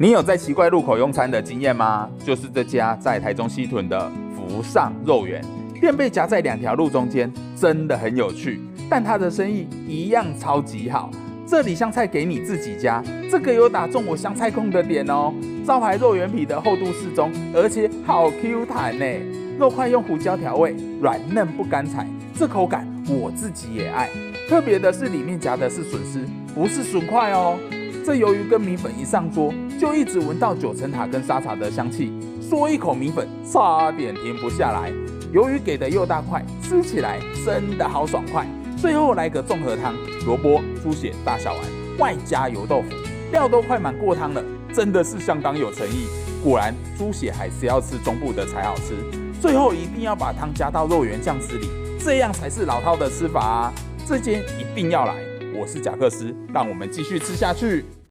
你有在奇怪路口用餐的经验吗？就是这家在台中西屯的福上肉圆，店被夹在2条路中间，真的很有趣。但它的生意一样超级好。这里香菜给你自己加，这个有打中我香菜控的点哦。招牌肉圆皮的厚度适中，而且好 Q 弹呢。肉块用胡椒调味，软嫩不干柴，这口感我自己也爱。特别的是里面夹的是笋丝，不是笋块哦。这鱿鱼跟米粉一上桌，就一直闻到9层塔跟沙茶的香气，嗦一口米粉，差点停不下来。鱿鱼给的又大块，吃起来真的好爽快。最后来个综合汤，萝卜、猪血大小碗，外加油豆腐，料都快满过汤了，真的是相当有诚意。果然猪血还是要吃中部的才好吃。最后一定要把汤加到肉圆酱汁里，这样才是老饕的吃法啊！这间一定要来。我是贾克斯，让我们继续吃下去。